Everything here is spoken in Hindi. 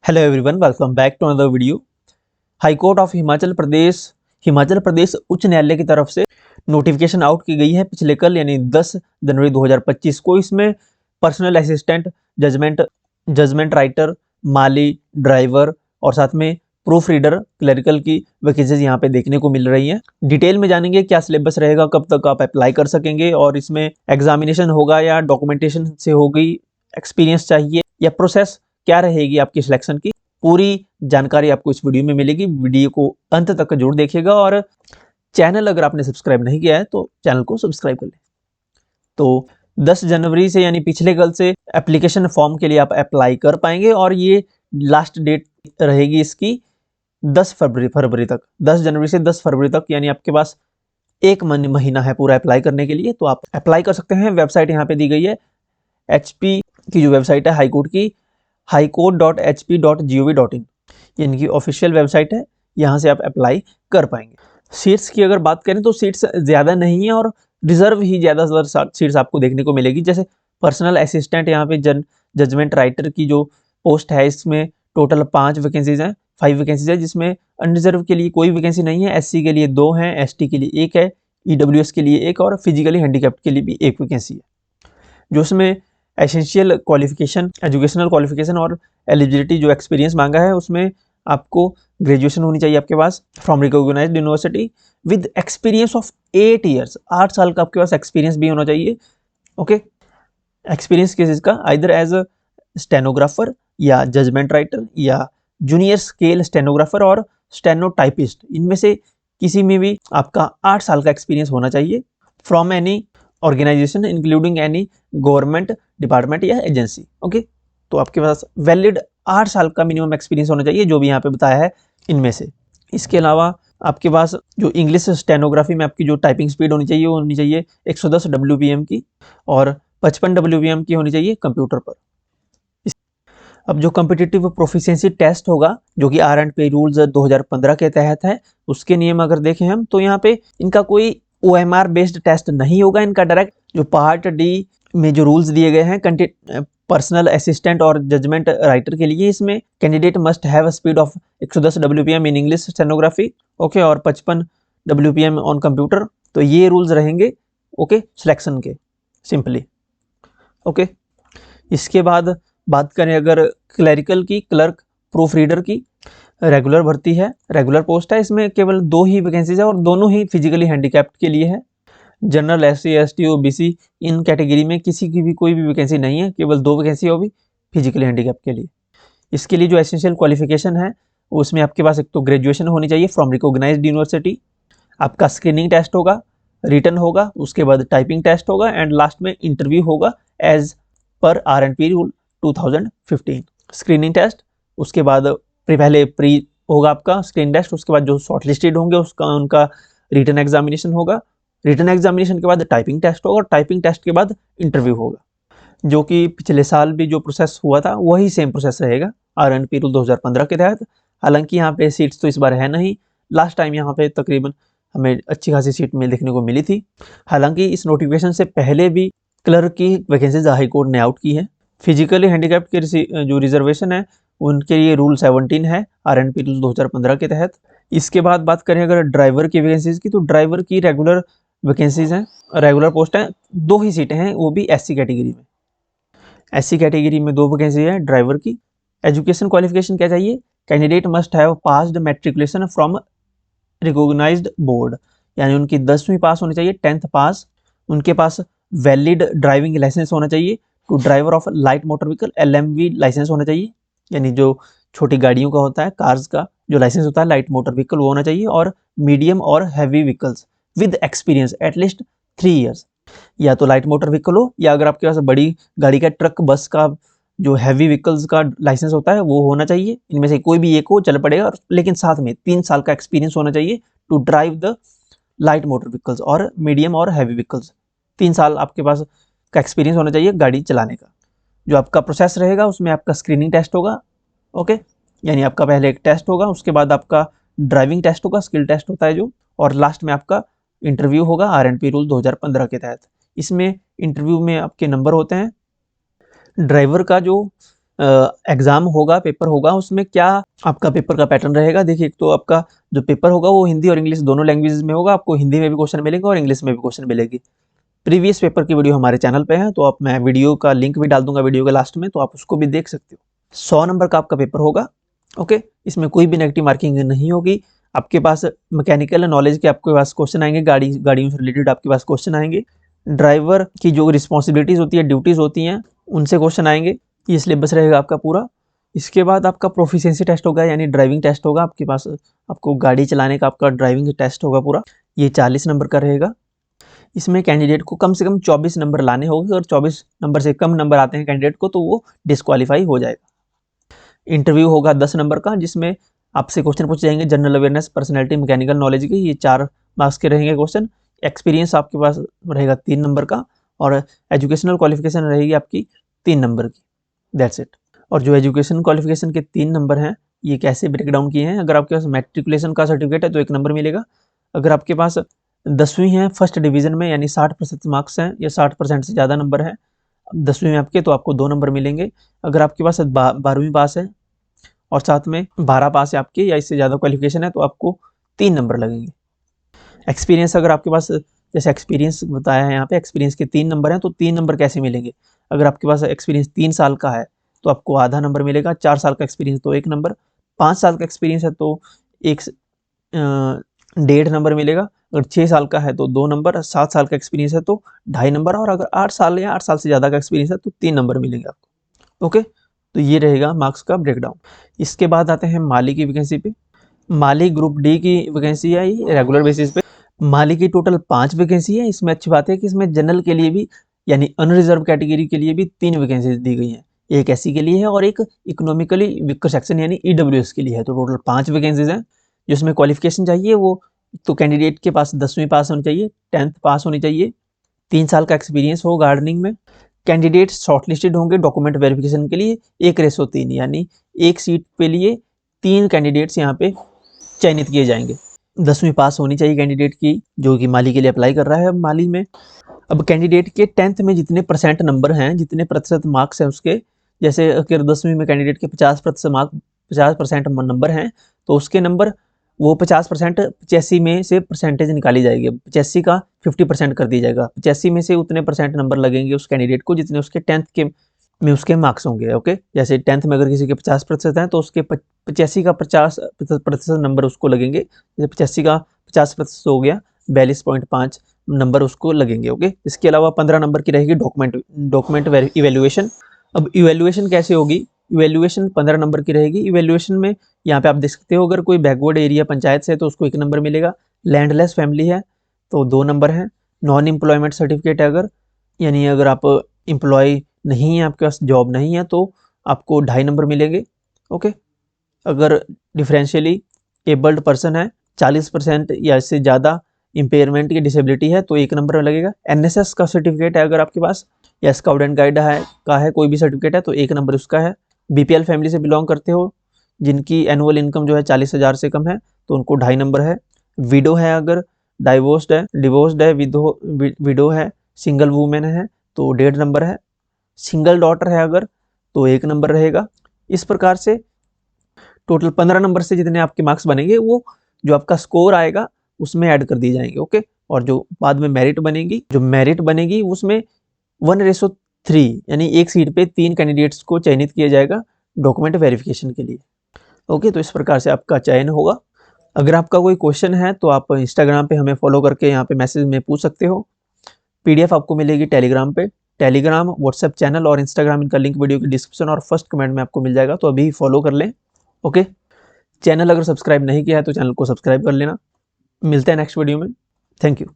Hello everyone, welcome back to another video. High court of Himachal Pradesh उच्च न्यायालय की तरफ से नोटिफिकेशन आउट की गई है पिछले कल यानी 10 जनवरी 2025 को। इसमें पर्सनल असिस्टेंट, जजमेंट राइटर, माली, ड्राइवर और साथ में प्रूफ रीडर, क्लरिकल की वैकेंसीज यहाँ पे देखने को मिल रही हैं। डिटेल में जानेंगे क्या सिलेबस रहेगा, कब तक आप अप्लाई कर सकेंगे और इसमें एग्जामिनेशन होगा या डॉक्यूमेंटेशन से होगी, एक्सपीरियंस चाहिए या प्रोसेस क्या रहेगी आपकी सिलेक्शन की, पूरी जानकारी आपको इस वीडियो में मिलेगी। वीडियो को अंत तक जरूर देखिएगा और चैनल अगर आपने सब्सक्राइब नहीं किया है तो चैनल को सब्सक्राइब कर लें। तो 10 जनवरी से यानी पिछले कल से एप्लीकेशन फॉर्म के लिए आप अप्लाई कर पाएंगे और ये लास्ट डेट रहेगी इसकी 10 फरवरी तक। 10 जनवरी से 10 फरवरी तक यानी आपके पास एक महीना है पूरा अप्लाई करने के लिए, तो आप अप्लाई कर सकते हैं। वेबसाइट यहाँ पे दी गई है, HP की जो वेबसाइट है हाईकोर्ट की, highcourt.hp.gov.in, ये इनकी ऑफिशियल वेबसाइट है। यहाँ से आप अप्लाई कर पाएंगे। सीट्स की अगर बात करें तो सीट्स ज़्यादा नहीं है और रिजर्व ही ज़्यादातर सीट्स आपको देखने को मिलेगी। जैसे पर्सनल असिस्टेंट, यहाँ पे जजमेंट राइटर की जो पोस्ट है इसमें टोटल 5 वैकेंसीज हैं, 5 वैकेंसीज है, जिसमें अनरिजर्व के लिए कोई वैकेंसी नहीं है। SC के लिए 2 हैं, ST के लिए 1 है, EWS के लिए 1 और फिजिकली हैंडीकैप्ड के लिए भी 1 वैकेंसी है। जो उसमें एसेंशियल क्वालिफिकेशन, एजुकेशनल क्वालिफिकेशन और एलिजिबिलिटी जो एक्सपीरियंस मांगा है उसमें आपको ग्रेजुएशन होनी चाहिए आपके पास from recognised university with experience of 8 years, 8 साल का आपके पास एक्सपीरियंस भी होना चाहिए। ओके, एक्सपीरियंस किस चीज़ का, आइदर एज अ स्टेनोग्राफर या जजमेंट राइटर या जूनियर स्केल स्टेनोग्राफर और स्टेनोटाइपिस्ट, इनमें से किसी में भी आपका 8 साल का एक्सपीरियंस होना चाहिए from any organisation including any government department या एजेंसी। ओके, तो आपके पास वैलिड 8 साल का मिनिमम एक्सपीरियंस होना चाहिए, जो भी यहाँ पे बताया है इनमें से। इसके अलावा आपके पास जो इंग्लिश स्टेनोग्राफी में आपकी जो टाइपिंग स्पीड होनी चाहिए वो होनी चाहिए 110 WPM की और 55 WPM की होनी चाहिए कंप्यूटर पर। अब जो कम्पिटिटिव प्रोफिशिएंसी टेस्ट होगा जो कि R&P रूल्स 2015 के तहत है, उसके नियम अगर देखें हम तो यहाँ पे इनका कोई OMR बेस्ड टेस्ट नहीं होगा। इनका डायरेक्ट जो पार्ट D में जो रूल्स दिए गए हैं पर्सनल असिस्टेंट और जजमेंट राइटर के लिए, इसमें candidate must have a speed of 110 WPM in English stenography, okay, और 55 WPM ऑन कंप्यूटर। तो ये रूल्स रहेंगे ओके सिलेक्शन के, सिंपली। ओके, इसके बाद बात करें अगर क्लरिकल की, क्लर्क, प्रूफ रीडर की, रेगुलर भर्ती है, रेगुलर पोस्ट है। इसमें केवल 2 ही वैकेंसीज है और दोनों ही फिजिकली हैंडीकैप्ड के लिए है। जनरल, SC, ST, OBC इन कैटेगरी में किसी की भी कोई भी वैकेंसी नहीं है, केवल 2 वैकेंसी है, वो भी फिजिकली हैंडीकैप्ड के लिए। इसके लिए जो एसेंशियल क्वालिफिकेशन है उसमें आपके पास एक तो ग्रेजुएशन होनी चाहिए फ्रॉम रिकॉग्नाइज्ड यूनिवर्सिटी, आपका स्क्रीनिंग टेस्ट होगा, रिटन होगा, उसके बाद टाइपिंग टेस्ट होगा एंड लास्ट में इंटरव्यू होगा as per R&P rule 2015। Screening test, उसके बाद पहले प्री होगा आपका स्क्रीन टेस्ट, उसके बाद जो शॉर्टलिस्टेड होंगे उसका उनका रिटन एग्जामिनेशन होगा, रिटन एग्जामिनेशन के बाद टाइपिंग टेस्ट होगा और टाइपिंग टेस्ट के बाद इंटरव्यू होगा। जो कि पिछले साल भी जो प्रोसेस हुआ था वही सेम प्रोसेस रहेगा R&P रूल 2015 के तहत। हालांकि यहाँ पे सीट्स तो इस बार है नहीं, लास्ट टाइम यहाँ पे तकरीबन हमें अच्छी खासी सीट में देखने को मिली थी। हालांकि इस नोटिफिकेशन से पहले भी क्लर्क की वैकेंसीज हाई कोर्ट ने आउट की है। फिजिकली हैंडीकैप्ड के जो रिजर्वेशन है उनके लिए रूल 17 है R&P रूल 2015 के तहत। इसके बाद बात करें अगर ड्राइवर की वैकेंसीज की, तो ड्राइवर की रेगुलर वैकेंसीज हैं, रेगुलर पोस्ट हैं, 2 ही सीटें हैं, वो भी SC कैटेगरी में। SC कैटेगरी में 2 वैकेंसी है ड्राइवर की। एजुकेशन क्वालिफिकेशन क्या चाहिए, candidate must have passed matriculation from recognised board, यानी उनकी 10वीं पास होनी चाहिए, 10th पास। उनके पास वैलिड ड्राइविंग लाइसेंस होना चाहिए to driver of light motor vehicle, LMV licence होना चाहिए, यानी जो छोटी गाड़ियों का होता है, कार्स का जो लाइसेंस होता है लाइट मोटर व्हीकल वो होना चाहिए, और मीडियम और heavy vehicles with experience at least 3 years, या तो लाइट मोटर व्हीकल हो या अगर आपके पास बड़ी गाड़ी का, ट्रक, बस का जो हैवी व्हीकल्स का लाइसेंस होता है वो होना चाहिए। इनमें से कोई भी एक हो चल पड़ेगा, लेकिन साथ में 3 साल का एक्सपीरियंस होना चाहिए to drive the light motor vehicles और मीडियम और हैवी व्हीकल्स। 3 साल आपके पास का एक्सपीरियंस होना चाहिए गाड़ी चलाने का। जो आपका प्रोसेस रहेगा उसमें आपका स्क्रीनिंग टेस्ट होगा, ओके, यानी आपका पहले एक टेस्ट होगा, उसके बाद आपका ड्राइविंग टेस्ट होगा, स्किल टेस्ट होता है जो, और लास्ट में आपका इंटरव्यू होगा R&P रूल 2015 के तहत। इसमें इंटरव्यू में आपके नंबर होते हैं। ड्राइवर का जो एग्ज़ाम होगा, पेपर होगा, उसमें क्या आपका पेपर का पैटर्न रहेगा। देखिए, एक तो आपका जो पेपर होगा वो हिंदी और इंग्लिश दोनों लैंग्वेजेस में होगा। आपको हिंदी में भी क्वेश्चन मिलेंगे और इंग्लिश में भी क्वेश्चन मिलेगी। प्रीवियस पेपर की वीडियो हमारे चैनल पे है, तो आप मैं वीडियो का लिंक भी डाल दूंगा वीडियो के लास्ट में, तो आप उसको भी देख सकते हो। 100 नंबर का आपका पेपर होगा। ओके, इसमें कोई भी नेगेटिव मार्किंग नहीं होगी। आपके पास मैकेनिकल नॉलेज के आपके पास क्वेश्चन आएंगे, गाड़ियों से रिलेटेड आपके पास क्वेश्चन आएंगे। ड्राइवर की जो रिस्पॉन्सिबिलिटीज़ होती है, ड्यूटीज़ होती हैं, उनसे क्वेश्चन आएंगे। ये सिलेबस रहेगा आपका पूरा। इसके बाद आपका प्रोफिशिएंसी टेस्ट होगा, यानी ड्राइविंग टेस्ट होगा आपके पास। आपको गाड़ी चलाने का आपका ड्राइविंग टेस्ट होगा पूरा। ये 40 नंबर का रहेगा। इसमें कैंडिडेट को कम से कम 24 नंबर लाने होंगे, और 24 नंबर से कम नंबर आते हैं कैंडिडेट को तो वो डिस्क्वालीफाई हो जाएगा। इंटरव्यू होगा 10 नंबर का, जिसमें आपसे क्वेश्चन पूछे जाएंगे general awareness, personality, mechanical knowledge के। ये 4 मार्क्स के रहेंगे क्वेश्चन। एक्सपीरियंस आपके पास रहेगा 3 नंबर का, और एजुकेशनल क्वालिफिकेशन रहेगी आपकी 3 नंबर की। That's it. और जो एजुकेशन क्वालिफिकेशन के 3 नंबर हैं, ये कैसे ब्रेक डाउन किए हैं। अगर आपके पास मैट्रिकुलेशन का सर्टिफिकेट है तो 1 नंबर मिलेगा। अगर आपके पास 10वीं है फर्स्ट डिवीजन में, यानी 60% मार्क्स हैं या 60% से ज़्यादा नंबर हैं 10वीं में आपके, तो आपको 2 नंबर मिलेंगे। अगर आपके पास 12वीं पास है और साथ में 12 पास है आपके या इससे ज़्यादा क्वालिफिकेशन है, तो आपको 3 नंबर लगेंगे। एक्सपीरियंस अगर आपके पास, जैसे एक्सपीरियंस बताया है यहाँ पे, एक्सपीरियंस के 3 नंबर हैं, तो 3 नंबर कैसे मिलेंगे। अगर आपके पास एक्सपीरियंस 3 साल का है तो आपको आधा नंबर मिलेगा। 4 साल का एक्सपीरियंस तो 1 नंबर, 5 साल का एक्सपीरियंस है तो 1.5 नंबर मिलेगा। अगर 6 साल का है तो 2 नंबर, 7 साल का एक्सपीरियंस है तो 2.5 नंबर, और अगर 8 साल या 8 साल से ज़्यादा का एक्सपीरियंस है तो 3 नंबर मिलेंगे आपको। ओके, तो ये रहेगा मार्क्स का ब्रेकडाउन। इसके बाद आते हैं माली की वैकेंसी पे। माली ग्रुप डी की वैकेंसी है ये रेगुलर बेसिस पे। माली की टोटल 5 वैकेंसी है। इसमें अच्छी बात है कि इसमें जनरल के लिए भी, यानी अनरिजर्व कैटेगरी के लिए भी 3 वैकेंसी दी गई हैं। एक एससी के लिए है और एक इकोनॉमिकली वीकर सेक्शन यानी ईडब्ल्यूएस के लिए है। तो टोटल 5 वैकेंसीज हैं। जिसमें क्वालिफिकेशन चाहिए वो तो कैंडिडेट के पास 10वीं पास होनी चाहिए, 10th पास होनी चाहिए, 3 साल का एक्सपीरियंस हो गार्डनिंग में। कैंडिडेट शॉर्टलिस्टेड होंगे डॉक्यूमेंट वेरिफिकेशन के लिए 1:3, यानी एक सीट पे लिए 3 कैंडिडेट्स यहाँ पे चयनित किए जाएंगे। 10वीं पास होनी चाहिए कैंडिडेट की, जो कि माली के लिए अप्लाई कर रहा है माली में। अब कैंडिडेट के 10th में जितने परसेंट नंबर हैं, जितने प्रतिशत मार्क्स हैं उसके, जैसे अगर 10वीं में कैंडिडेट के 50% मार्क 50% नंबर हैं, तो उसके नंबर वो 50% 85 में से परसेंटेज निकाली जाएगी। 85 का 50% कर दिया जाएगा। 85 में से उतने परसेंट नंबर लगेंगे उस कैंडिडेट को जितने उसके 10th के में उसके मार्क्स होंगे। ओके, जैसे 10th में अगर किसी के 50% हैं तो उसके 85 का 50% नंबर उसको लगेंगे। जैसे 85 का 50% हो गया, 42.5 नंबर उसको लगेंगे। ओके, इसके अलावा 15 नंबर की रहेगी डॉक्यूमेंट इवेल्युएशन। अब इवेल्युएशन कैसे होगी। इवेल्युएशन 15 नंबर की रहेगी। इवेल्युएशन में यहाँ पे आप देख सकते हो, अगर कोई बैकवर्ड एरिया पंचायत से है तो उसको 1 नंबर मिलेगा। लैंडलेस फैमिली है तो 2 नंबर है। नॉन एम्प्लॉयमेंट सर्टिफिकेट है अगर, यानी अगर आप एम्प्लॉय नहीं है, आपके पास जॉब नहीं है, तो आपको 2.5 नंबर मिलेंगे। ओके, अगर डिफरेंशियली एबल्ड पर्सन है, 40% या इससे ज़्यादा इम्पेयरमेंट की डिसेबिलिटी है तो 1 नंबर लगेगा। एनएसएस का सर्टिफिकेट है अगर आपके पास, या स्काउट एंड गाइड है कोई भी सर्टिफिकेट है तो 1 नंबर उसका है। बीपीएल फैमिली से बिलोंग करते हो, जिनकी एनुअल इनकम जो है 40,000 से कम है, तो उनको 2.5 नंबर है। विडो है अगर, डिवोर्स्ड है, विडो है, सिंगल वूमेन है तो 1.5 नंबर है। सिंगल डॉटर है अगर तो 1 नंबर रहेगा। इस प्रकार से टोटल 15 नंबर से जितने आपके मार्क्स बनेंगे वो जो आपका स्कोर आएगा उसमें ऐड कर दिए जाएंगे। ओके, और जो बाद में मेरिट बनेगी उसमें 1:3, यानी एक सीट पे 3 कैंडिडेट्स को चयनित किया जाएगा डॉक्यूमेंट वेरिफिकेशन के लिए। ओके, तो इस प्रकार से आपका चयन होगा। अगर आपका कोई क्वेश्चन है तो आप इंस्टाग्राम पे हमें फॉलो करके यहाँ पे मैसेज में पूछ सकते हो। पीडीएफ आपको मिलेगी टेलीग्राम पे। टेलीग्राम, व्हाट्सएप चैनल और इंस्टाग्राम, इनका लिंक वीडियो की डिस्क्रिप्शन और फर्स्ट कमेंट में आपको मिल जाएगा, तो अभी फॉलो कर लें। ओके, चैनल अगर सब्सक्राइब नहीं किया है तो चैनल को सब्सक्राइब कर लेना। मिलते हैं नेक्स्ट वीडियो में। Thank you.